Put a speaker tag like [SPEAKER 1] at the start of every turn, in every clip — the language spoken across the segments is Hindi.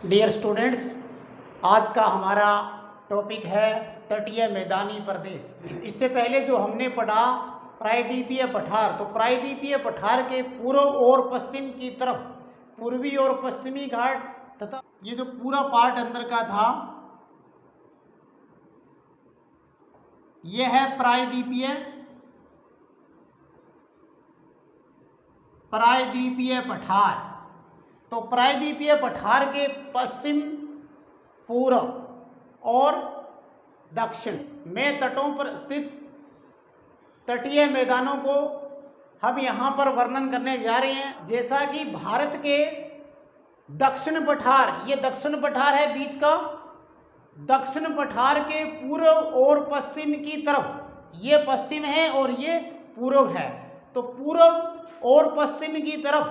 [SPEAKER 1] डियर स्टूडेंट्स, आज का हमारा टॉपिक है तटीय मैदानी प्रदेश। इससे पहले जो हमने पढ़ा प्रायद्वीपीय पठार, तो प्रायद्वीपीय पठार के पूर्व और पश्चिम की तरफ पूर्वी और पश्चिमी घाट तथा ये जो पूरा पार्ट अंदर का था यह है प्रायद्वीपीय पठार। तो प्रायद्वीपीय पठार के पश्चिम, पूर्व और दक्षिण में तटों पर स्थित तटीय मैदानों को हम यहाँ पर वर्णन करने जा रहे हैं। जैसा कि भारत के दक्षिण पठार, ये दक्षिण पठार है बीच का, दक्षिण पठार के पूर्व और पश्चिम की तरफ ये पश्चिम है और ये पूर्व है। तो पूर्व और पश्चिम की तरफ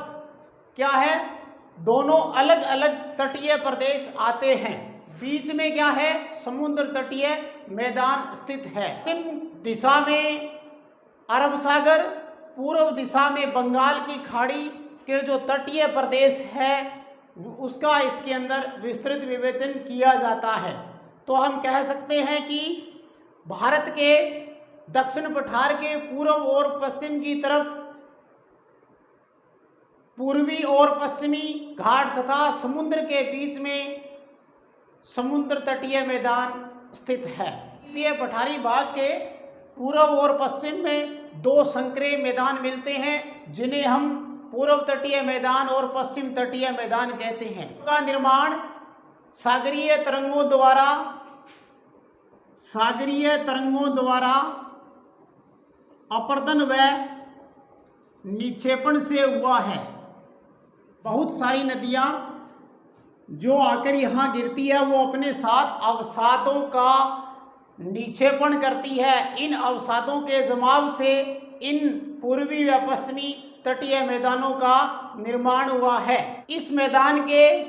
[SPEAKER 1] क्या है, दोनों अलग अलग तटीय प्रदेश आते हैं। बीच में क्या है, समुद्र तटीय मैदान स्थित है। पश्चिम दिशा में अरब सागर, पूर्व दिशा में बंगाल की खाड़ी के जो तटीय प्रदेश है उसका इसके अंदर विस्तृत विवेचन किया जाता है। तो हम कह सकते हैं कि भारत के दक्षिण पठार के पूर्व और पश्चिम की तरफ पूर्वी और पश्चिमी घाट तथा समुद्र के बीच में समुद्र तटीय मैदान स्थित है। ये पठारी भाग के पूर्व और पश्चिम में दो संकरे मैदान मिलते हैं जिन्हें हम पूर्व तटीय मैदान और पश्चिम तटीय मैदान कहते हैं। का निर्माण सागरीय तरंगों द्वारा अपर्दन व निक्षेपण से हुआ है। बहुत सारी नदियां जो आकर यहाँ गिरती है वो अपने साथ अवसादों का निक्षेपण करती है। इन अवसादों के जमाव से इन पूर्वी व पश्चिमी तटीय मैदानों का निर्माण हुआ है। इस मैदान के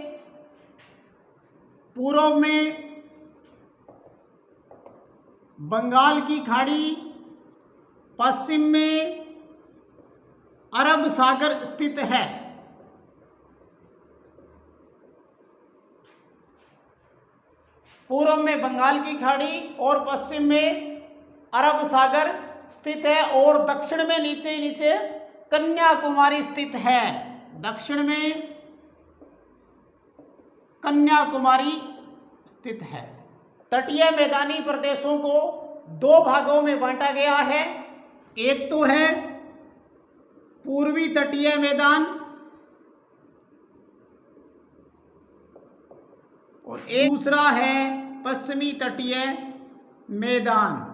[SPEAKER 1] पूर्व में बंगाल की खाड़ी, पश्चिम में अरब सागर स्थित है। पूर्व में बंगाल की खाड़ी और पश्चिम में अरब सागर स्थित है और दक्षिण में नीचे कन्याकुमारी स्थित है। दक्षिण में कन्याकुमारी स्थित है। तटीय मैदानी प्रदेशों को दो भागों में बांटा गया है। एक तो है पूर्वी तटीय मैदान और एक दूसरा है पश्चिमी तटीय मैदान।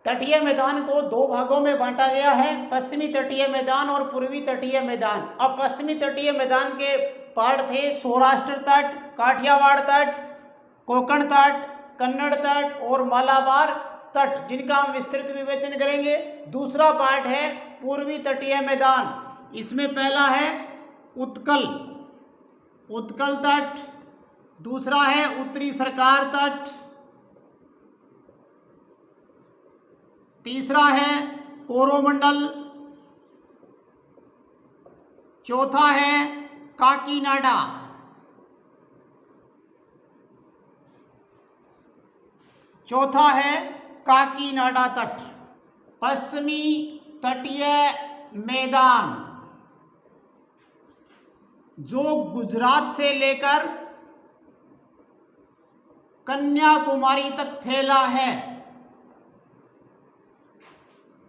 [SPEAKER 1] तटीय मैदान को दो भागों में बांटा गया है, पश्चिमी तटीय मैदान और पूर्वी तटीय मैदान। अब पश्चिमी तटीय मैदान के पार्ट थे सौराष्ट्र तट, काठियावाड़ तट, कोंकण तट, कन्नड़ तट और मालाबार तट, जिनका हम विस्तृत विवेचन करेंगे। दूसरा पार्ट है पूर्वी तटीय मैदान। इसमें पहला है उत्कल तट, दूसरा है उत्तरी सरकार तट, तीसरा है कोरोमंडल, चौथा है काकीनाडा। चौथा है काकीनाडा तट। पश्चिमी तटीय मैदान जो गुजरात से लेकर कन्याकुमारी तक फैला है,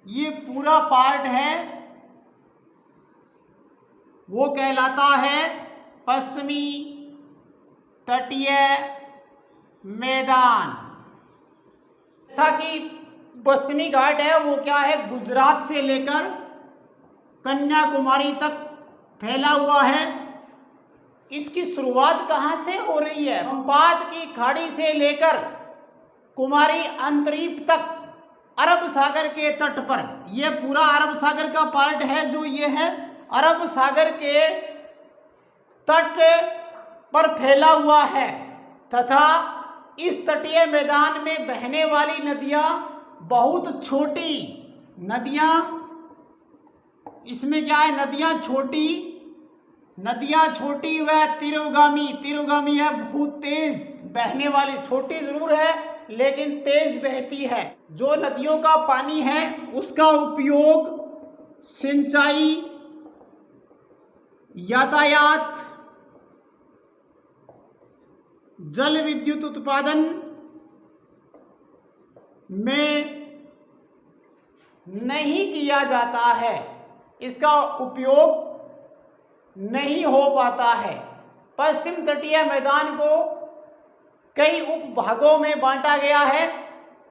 [SPEAKER 1] ये पूरा पार्ट है, वो कहलाता है पश्चिमी तटीय मैदान। जैसा कि पश्चिमी घाट है वो क्या है, गुजरात से लेकर कन्याकुमारी तक फैला हुआ है। इसकी शुरुआत कहाँ से हो रही है, पंपात की खाड़ी से लेकर कुमारी अंतरीप तक अरब सागर के तट पर। यह पूरा अरब सागर का पार्ट है जो ये है अरब सागर के तट पर फैला हुआ है तथा इस तटीय मैदान में बहने वाली नदियां बहुत छोटी नदियां, इसमें क्या है, नदियां छोटी नदियां छोटी व तीव्रगामी, तीव्रगामी है बहुत तेज बहने वाली, छोटी जरूर है लेकिन तेज बहती है। जो नदियों का पानी है उसका उपयोग सिंचाई, यातायात, जल विद्युत उत्पादन में नहीं किया जाता है, इसका उपयोग नहीं हो पाता है। पश्चिम तटीय मैदान को कई उपभागों में बांटा गया है,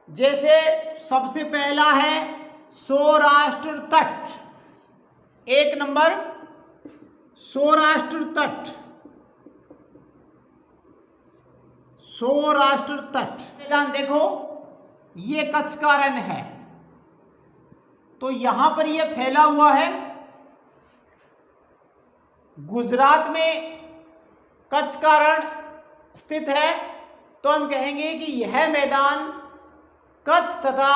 [SPEAKER 1] जैसे सबसे पहला है सौराष्ट्र तट। 1 नंबर सौराष्ट्र तट, सौराष्ट्र तट मैदान देखो, ये कच्छ का रण है, तो यहां पर ये फैला हुआ है। गुजरात में कच्छ का रण स्थित है, तो हम कहेंगे कि यह मैदान कच्छ तथा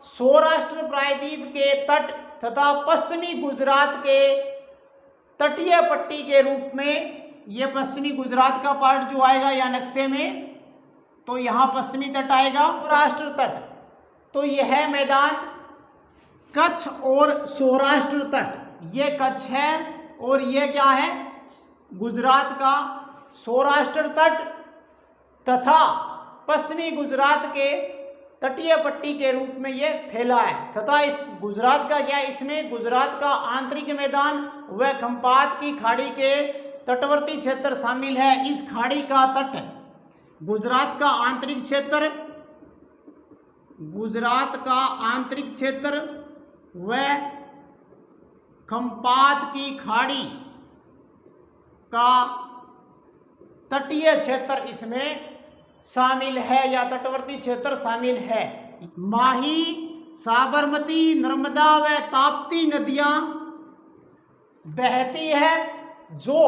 [SPEAKER 1] सौराष्ट्र प्रायद्वीप के तट तथा पश्चिमी गुजरात के तटीय पट्टी के रूप में, ये पश्चिमी गुजरात का पार्ट जो आएगा या नक्शे में, तो यहाँ पश्चिमी तट आएगा सौराष्ट्र तट। तो यह मैदान कच्छ और सौराष्ट्र तट, ये कच्छ है और ये क्या है गुजरात का सौराष्ट्र तट तथा पश्चिमी गुजरात के तटीय पट्टी के रूप में ये फैला है। तथा इस गुजरात का क्या, इसमें गुजरात का आंतरिक मैदान व खंपात की खाड़ी के तटवर्ती क्षेत्र शामिल है। इस खाड़ी का तट, गुजरात का आंतरिक क्षेत्र, गुजरात का आंतरिक क्षेत्र व खंपात की खाड़ी का तटीय क्षेत्र इसमें शामिल है या तटवर्ती क्षेत्र शामिल है। माही, साबरमती, नर्मदा व ताप्ती नदियां बहती है, जो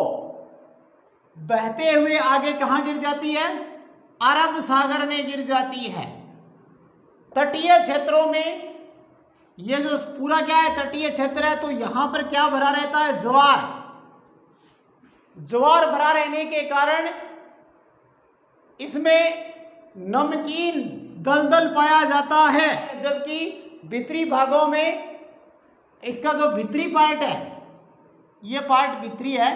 [SPEAKER 1] बहते हुए आगे कहाँ गिर जाती है, अरब सागर में गिर जाती है। तटीय क्षेत्रों में ये जो पूरा क्या है तटीय क्षेत्र है, तो यहां पर क्या भरा रहता है, ज्वार। ज्वार भरा रहने के कारण इसमें नमकीन दलदल पाया जाता है, जबकि भीतरी भागों में इसका जो भीतरी पार्ट है, ये पार्ट भीतरी है,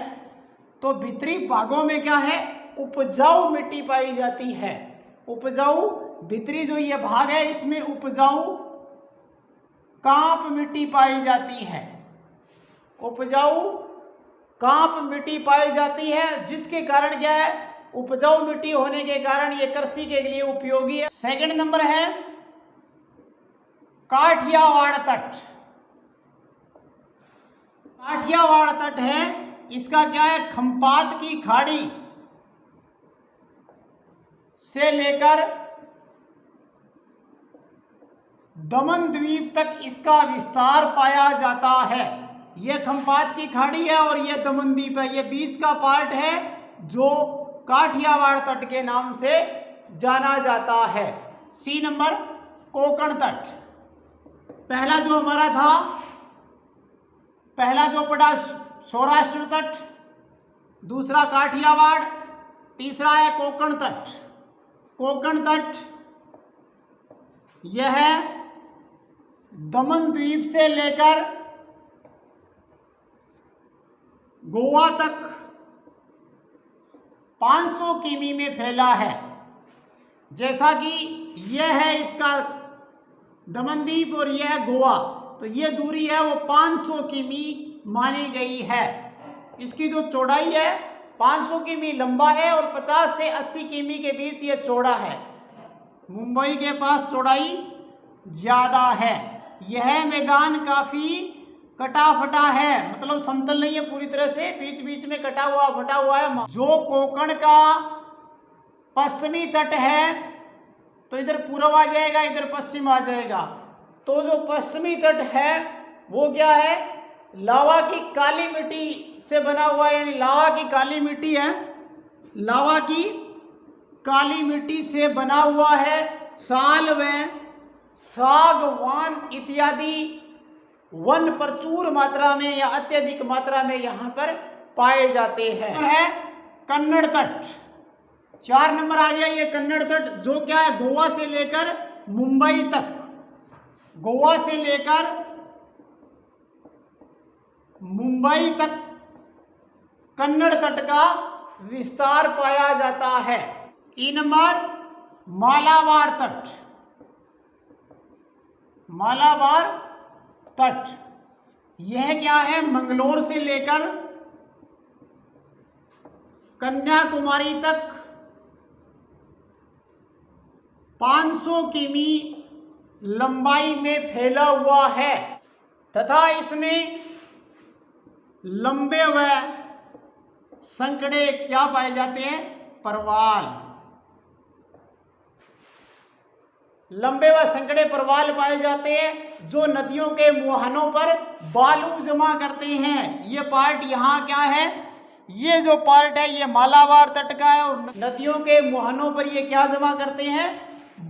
[SPEAKER 1] तो भीतरी भागों में क्या है उपजाऊ मिट्टी पाई जाती है। उपजाऊ भीतरी जो ये भाग है इसमें उपजाऊ कांप मिट्टी पाई जाती है, उपजाऊ कांप मिट्टी पाई जाती है, जिसके कारण क्या है उपजाऊ मिट्टी होने के कारण ये कृषि के लिए उपयोगी है। सेकंड नंबर है काठियावाड़ तट। काठियावाड़ तट है, इसका क्या है खंपात की खाड़ी से लेकर दमन द्वीप तक इसका विस्तार पाया जाता है। यह खंपात की खाड़ी है और यह दमन द्वीप है, यह बीच का पार्ट है जो काठियावाड़ तट के नाम से जाना जाता है। सी नंबर कोंकण तट। पहला जो हमारा था, पहला जो पड़ा सौराष्ट्र तट, दूसरा काठियावाड़, तीसरा है कोंकण तट। कोंकण तट यह दमन द्वीप से लेकर गोवा तक 500 किमी में फैला है। जैसा कि यह है इसका दमनदीप और यह है गोवा, तो यह दूरी है वो 500 किमी मानी गई है। इसकी जो चौड़ाई है 500 किमी लंबा है और 50 से 80 किमी के बीच ये चौड़ा है। मुंबई के पास चौड़ाई ज़्यादा है। यह मैदान काफ़ी कटा फटा है, मतलब समतल नहीं है पूरी तरह से, बीच बीच में कटा हुआ फटा हुआ है। जो कोंकण का पश्चिमी तट है तो इधर पूर्व आ जाएगा, इधर पश्चिम आ जाएगा। तो जो पश्चिमी तट है वो क्या है लावा की काली मिट्टी से बना हुआ है, यानी लावा की काली मिट्टी है, लावा की काली मिट्टी से बना हुआ है। साल व सागवान इत्यादि वन प्रचुर मात्रा में या अत्यधिक मात्रा में यहाँ पर पाए जाते हैं। और है कन्नड़ तट। 4 नंबर आ गया ये कन्नड़ तट, जो क्या है गोवा से लेकर मुंबई तक, गोवा से लेकर मुंबई तक कन्नड़ तट का विस्तार पाया जाता है। 3 नंबर मालाबार तट। मालाबार तट यह क्या है मंगलोर से लेकर कन्याकुमारी तक 500 किमी लंबाई में फैला हुआ है तथा इसमें लंबे व संकड़े क्या पाए जाते हैं, परवाल, लंबे व संकड़े परवाल पाए जाते हैं जो नदियों के मुहानों पर बालू जमा करते हैं। ये पार्ट यहाँ क्या है, ये जो पार्ट है ये मालाबार तट का है और नदियों के मुहानों पर ये क्या जमा करते हैं,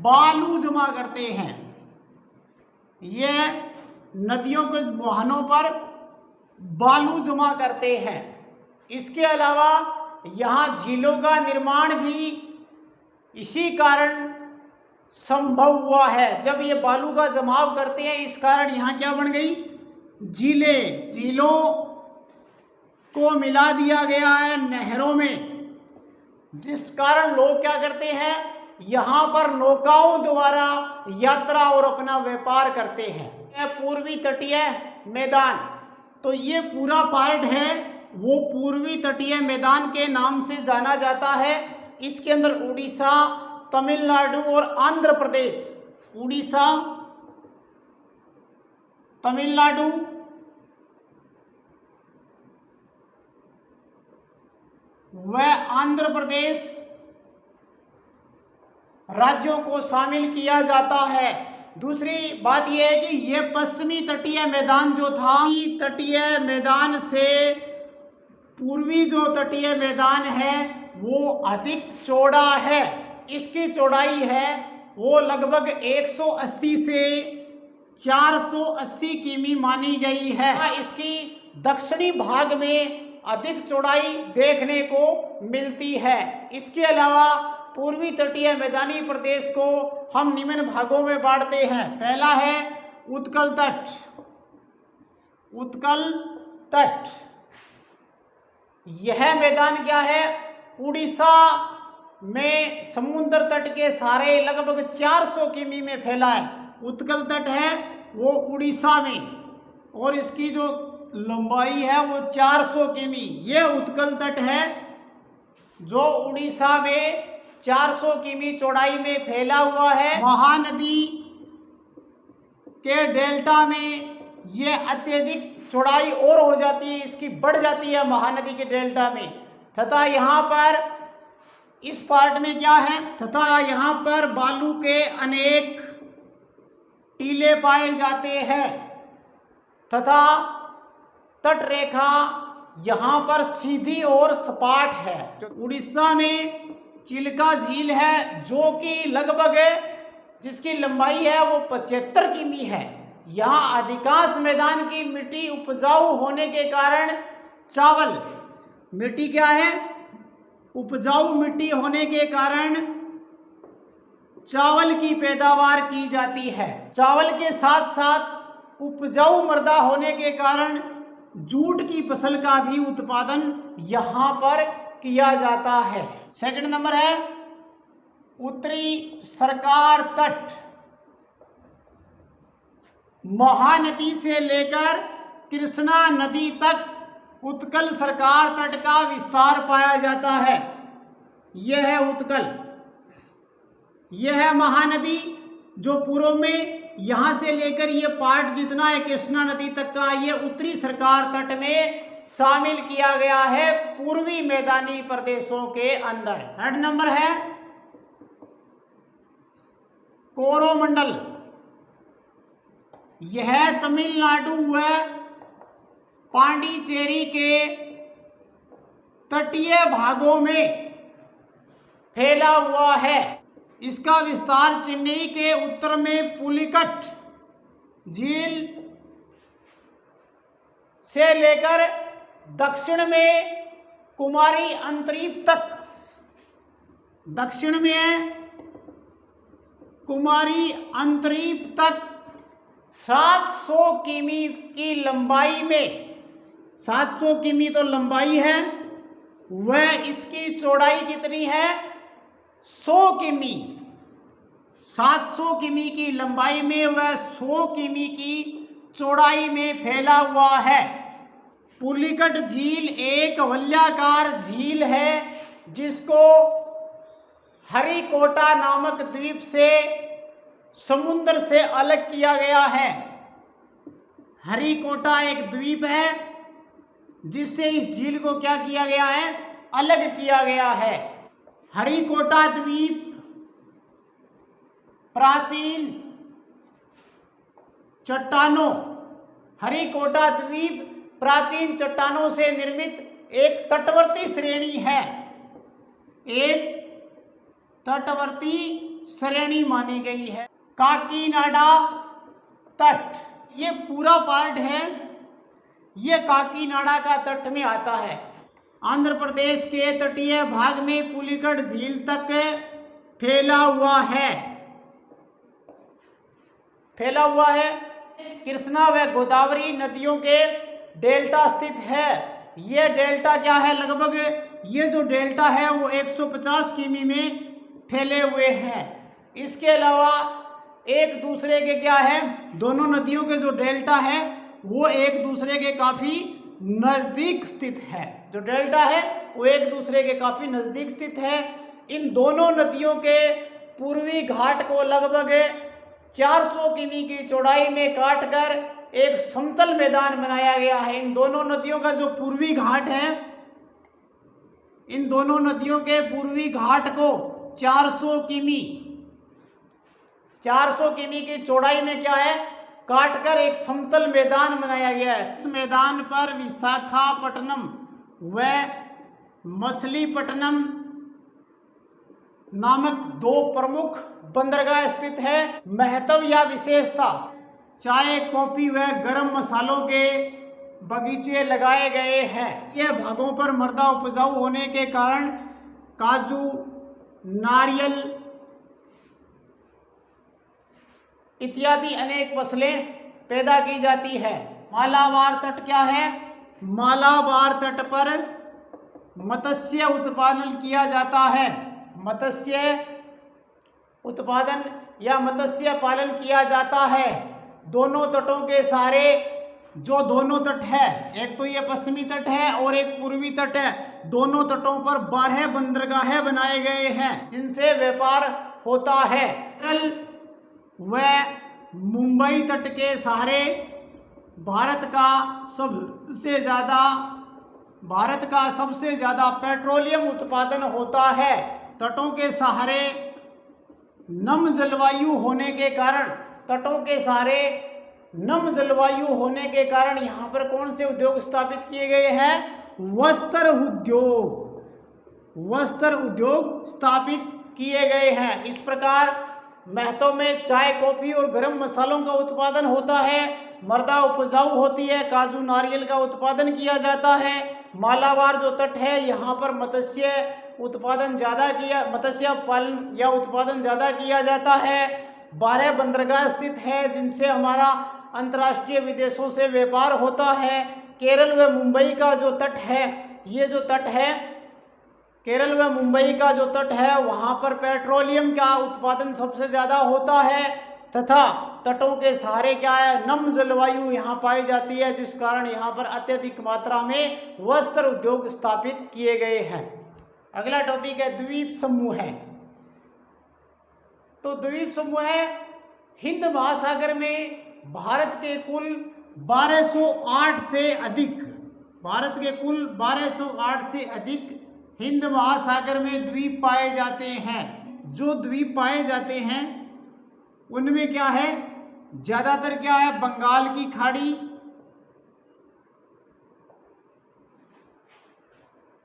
[SPEAKER 1] बालू जमा करते हैं। ये नदियों के मुहानों पर बालू जमा करते हैं। इसके अलावा यहाँ झीलों का निर्माण भी इसी कारण संभव हुआ है। जब ये बालू का जमाव करते हैं इस कारण यहाँ क्या बन गई, झीलें। झीलों को मिला दिया गया है नहरों में, जिस कारण लोग क्या करते हैं, यहाँ पर नौकाओं द्वारा यात्रा और अपना व्यापार करते हैं। पूर्वी तटीय मैदान, तो ये पूरा पार्ट है वो पूर्वी तटीय मैदान के नाम से जाना जाता है। इसके अंदर उड़ीसा, तमिलनाडु और आंध्र प्रदेश, उड़ीसा, तमिलनाडु व आंध्र प्रदेश राज्यों को शामिल किया जाता है। दूसरी बात यह है कि यह पश्चिमी तटीय मैदान जो था, तटीय मैदान से पूर्वी जो तटीय मैदान है वो अधिक चौड़ा है। इसकी चौड़ाई है वो लगभग 180 से 480 किमी मानी गई है। इसकी दक्षिणी भाग में अधिक चौड़ाई देखने को मिलती है। इसके अलावा पूर्वी तटीय मैदानी प्रदेश को हम निम्न भागों में बांटते हैं। पहला है उत्कल तट। उत्कल तट यह मैदान क्या है, उड़ीसा में समुद्र तट के सारे लगभग 400 किमी में फैला है। उत्कल तट है वो उड़ीसा में और इसकी जो लंबाई है वो 400 किमी। ये उत्कल तट है जो उड़ीसा में 400 किमी चौड़ाई में फैला हुआ है। महानदी के डेल्टा में ये अत्यधिक चौड़ाई और हो जाती है, इसकी बढ़ जाती है महानदी के डेल्टा में। तथा यहाँ पर इस पार्ट में क्या है, तथा यहाँ पर बालू के अनेक टीले पाए जाते हैं तथा तट रेखा यहाँ पर सीधी और सपाट है। उड़ीसा में चिल्का झील है जो कि लगभग जिसकी लंबाई है वो 75 किमी है। यहाँ अधिकांश मैदान की मिट्टी उपजाऊ होने के कारण चावल, मिट्टी क्या है, उपजाऊ मिट्टी होने के कारण चावल की पैदावार की जाती है। चावल के साथ साथ उपजाऊ मृदा होने के कारण जूट की फसल का भी उत्पादन यहाँ पर किया जाता है। सेकंड नंबर है उत्तरी सरकार तट। महानदी से लेकर कृष्णा नदी तक उत्कल सरकार तट का विस्तार पाया जाता है। यह है उत्कल, यह है महानदी जो पूर्व में यहाँ से लेकर ये पार्ट जितना है कृष्णा नदी तक का, ये उत्तरी सरकार तट में शामिल किया गया है पूर्वी मैदानी प्रदेशों के अंदर। थर्ड नंबर है कोरोमंडल। यह तमिलनाडु व पांडिचेरी के तटीय भागों में फैला हुआ है। इसका विस्तार चेन्नई के उत्तर में पुलिकट झील से लेकर दक्षिण में कुमारी अंतरीप तक, दक्षिण में है कुमारी अंतरीप तक 700 किमी की लंबाई में, 700 किमी तो लंबाई है, वह इसकी चौड़ाई कितनी है 100 किमी। 700 किमी की लंबाई में वह 100 किमी की चौड़ाई में फैला हुआ है। पुलिकट झील एक वलयाकार झील है जिसको हरिकोटा नामक द्वीप से समुद्र से अलग किया गया है। हरिकोटा एक द्वीप है जिससे इस झील को क्या किया गया है, अलग किया गया है। हरिकोटा द्वीप प्राचीन चट्टानों, हरिकोटा द्वीप प्राचीन चट्टानों से निर्मित एक तटवर्ती श्रेणी है, एक तटवर्ती श्रेणी मानी गई है। काकीनाडा तट, ये पूरा पार्ट है, ये काकीनाडा का तट में आता है। आंध्र प्रदेश के तटीय भाग में पुलिकट झील तक फैला हुआ है, फैला हुआ है। कृष्णा व गोदावरी नदियों के डेल्टा स्थित है। ये डेल्टा क्या है, लगभग ये जो डेल्टा है वो 150 किमी में फैले हुए हैं। इसके अलावा एक दूसरे के क्या है, दोनों नदियों के जो डेल्टा है वो एक दूसरे के काफी नजदीक स्थित है। जो डेल्टा है वो एक दूसरे के काफी नजदीक स्थित है। इन दोनों नदियों के पूर्वी घाट को लगभग 400 किमी की चौड़ाई में काटकर एक समतल मैदान बनाया गया है। इन दोनों नदियों का जो पूर्वी घाट है, इन दोनों नदियों के पूर्वी घाट को 400 किमी की चौड़ाई में क्या है, काटकर एक समतल मैदान बनाया गया है। इस मैदान पर विशाखापट्टनम व मछलीपट्टनम नामक दो प्रमुख बंदरगाह स्थित है। महत्व या विशेषता, चाय, कॉफी व गरम मसालों के बगीचे लगाए गए हैं। यह भागों पर मृदा उपजाऊ होने के कारण काजू, नारियल इत्यादि अनेक फसलें पैदा की जाती है। मालाबार तट क्या है, मालाबार तट पर मत्स्य उत्पादन किया जाता है। मत्स्य उत्पादन या मत्स्य पालन किया जाता है। दोनों तटों के सारे जो दोनों तट है, एक तो ये पश्चिमी तट है और एक पूर्वी तट है, दोनों तटों पर 12 बंदरगाहें बनाए गए हैं जिनसे व्यापार होता है। व मुंबई तट के सहारे भारत का सबसे ज़्यादा पेट्रोलियम उत्पादन होता है। तटों के सहारे नम जलवायु होने के कारण यहाँ पर कौन से उद्योग स्थापित किए गए हैं, वस्त्र उद्योग स्थापित किए गए हैं। इस प्रकार महत्व में चाय, कॉफी और गरम मसालों का उत्पादन होता है। मृदा उपजाऊ होती है, काजू, नारियल का उत्पादन किया जाता है। मालाबार जो तट है यहाँ पर मत्स्य पालन या उत्पादन ज़्यादा किया जाता है। 12 बंदरगाह स्थित है जिनसे हमारा अंतर्राष्ट्रीय विदेशों से व्यापार होता है। केरल व मुंबई का जो तट है, ये जो तट है केरल व मुंबई का जो तट है वहाँ पर पेट्रोलियम का उत्पादन सबसे ज़्यादा होता है तथा तटों के सहारे क्या है, नम जलवायु यहाँ पाई जाती है, जिस कारण यहाँ पर अत्यधिक मात्रा में वस्त्र उद्योग स्थापित किए गए हैं। अगला टॉपिक है द्वीप समूह है। तो द्वीप समूह है हिंद महासागर में भारत के कुल 1208 से अधिक हिंद महासागर में द्वीप पाए जाते हैं। जो द्वीप पाए जाते हैं उनमें क्या है, ज़्यादातर क्या है, बंगाल की खाड़ी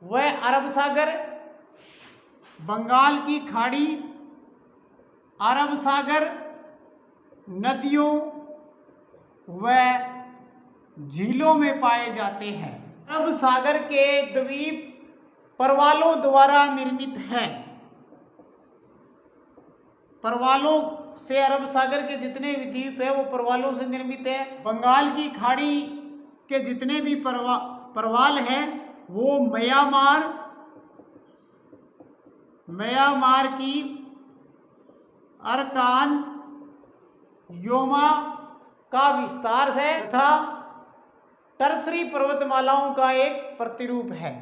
[SPEAKER 1] व अरब सागर, बंगाल की खाड़ी, अरब सागर, नदियों व झीलों में पाए जाते हैं। अरब सागर के द्वीप परवालों द्वारा निर्मित है। परवालों से अरब सागर के जितने भी द्वीप है वो परवालों से निर्मित है। बंगाल की खाड़ी के जितने भी परवाल हैं वो म्यांमार की अरकान योमा का विस्तार है तथा टर्सरी पर्वतमालाओं का एक प्रतिरूप है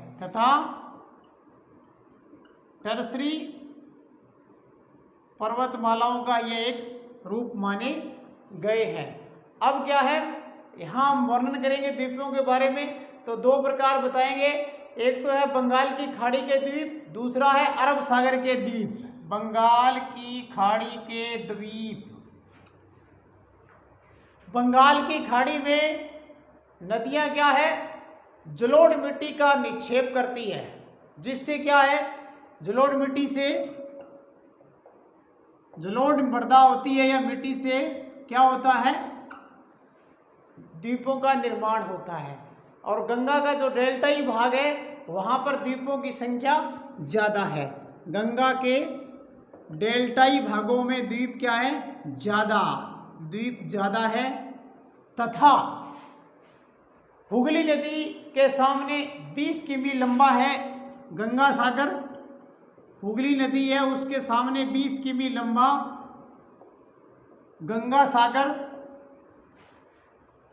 [SPEAKER 1] टर्सरी पर्वतमालाओं का ये एक रूप माने गए हैं। अब क्या है, यहाँ हम वर्णन करेंगे द्वीपों के बारे में। तो दो प्रकार बताएंगे, एक तो है बंगाल की खाड़ी के द्वीप, दूसरा है अरब सागर के द्वीप। बंगाल की खाड़ी के द्वीप। बंगाल की खाड़ी में नदियां क्या है, जलोढ़ मिट्टी का निक्षेप करती है, जिससे क्या है, जलोढ़ मिट्टी से जलोढ़ मृदा होती है या मिट्टी से क्या होता है, द्वीपों का निर्माण होता है। और गंगा का जो डेल्टाई भाग है वहाँ पर द्वीपों की संख्या ज़्यादा है। गंगा के डेल्टाई भागों में द्वीप क्या है, द्वीप ज़्यादा है। तथा हुगली नदी के सामने 20 किमी लंबा है गंगा सागर। हुगली नदी है उसके सामने 20 किमी लंबा गंगा सागर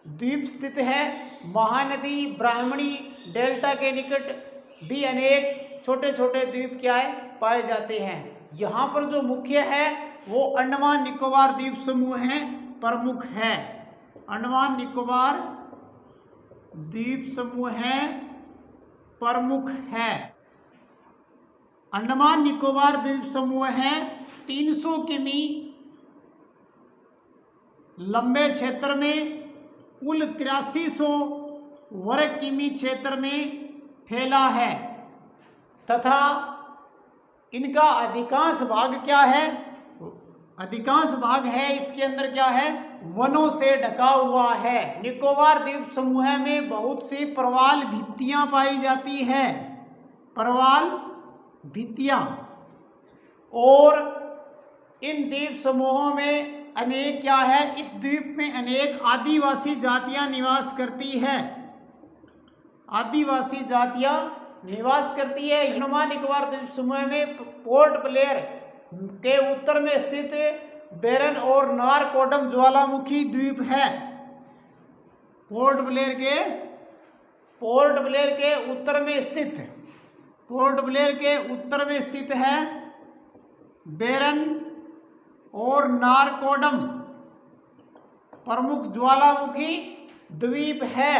[SPEAKER 1] द्वीप स्थित है। महानदी ब्राह्मणी डेल्टा के निकट भी अनेक छोटे छोटे द्वीप क्या है, पाए जाते हैं। यहाँ पर जो मुख्य है वो अंडमान निकोबार द्वीप समूह है, प्रमुख है। अंडमान निकोबार द्वीप समूह है, प्रमुख है। अंडमान निकोबार द्वीप समूह है 300 किमी लंबे क्षेत्र में, कुल 8300 वर्ग किमी क्षेत्र में फैला है तथा इनका अधिकांश भाग क्या है, अधिकांश भाग है इसके अंदर क्या है, वनों से ढका हुआ है। निकोबार द्वीप समूह में बहुत सी प्रवाल भित्तियां पाई जाती है, प्रवाल भित्तियां। और इन द्वीप समूहों में अनेक क्या है, इस द्वीप में अनेक आदिवासी जातियां निवास करती है, आदिवासी जातियां निवास करती है। अंडमान निकोबार द्वीप समूह में पोर्ट ब्लेयर के उत्तर में स्थित बेरन और नारकोडम ज्वालामुखी द्वीप है। पोर्ट ब्लेयर के उत्तर में स्थित है बेरन और नारकोडम प्रमुख ज्वालामुखी द्वीप है।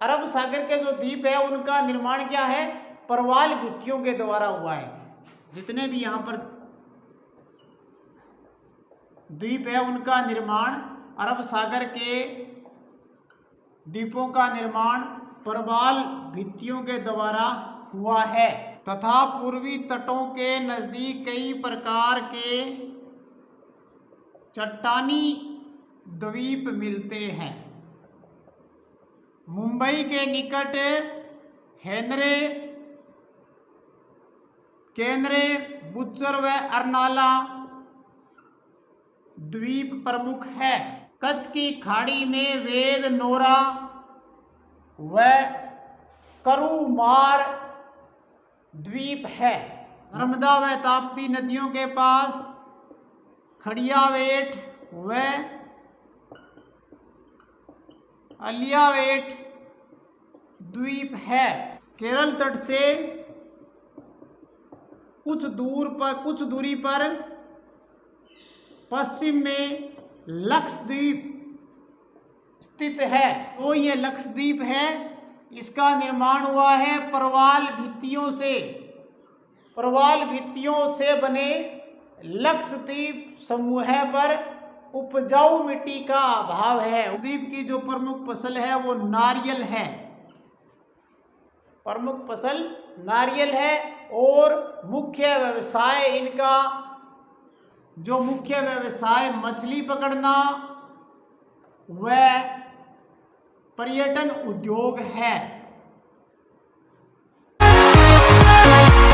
[SPEAKER 1] अरब सागर के जो द्वीप है उनका निर्माण क्या है, प्रवाल भित्तियों के द्वारा हुआ है। जितने भी यहाँ पर द्वीप है उनका निर्माण, अरब सागर के द्वीपों का निर्माण प्रवाल भित्तियों के द्वारा हुआ है। तथा पूर्वी तटों के नजदीक कई प्रकार के चट्टानी द्वीप मिलते हैं। मुंबई के निकट केंद्रे बुच्चर व अर्नाला द्वीप प्रमुख है। कच्छ की खाड़ी में वेद नोरा व करूमार द्वीप है। नर्मदा व ताप्ती नदियों के पास खड़ियावेट व अलियावेट द्वीप है। केरल तट से कुछ दूरी पर पश्चिम में लक्षद्वीप स्थित है। तो ये लक्षद्वीप है, इसका निर्माण हुआ है प्रवाल भित्तियों से बने लक्षद्वीप समूह पर उपजाऊ मिट्टी का अभाव है। द्वीप की जो प्रमुख फसल है वो नारियल है, प्रमुख फसल नारियल है। और मुख्य व्यवसाय इनका मछली पकड़ना व पर्यटन उद्योग है।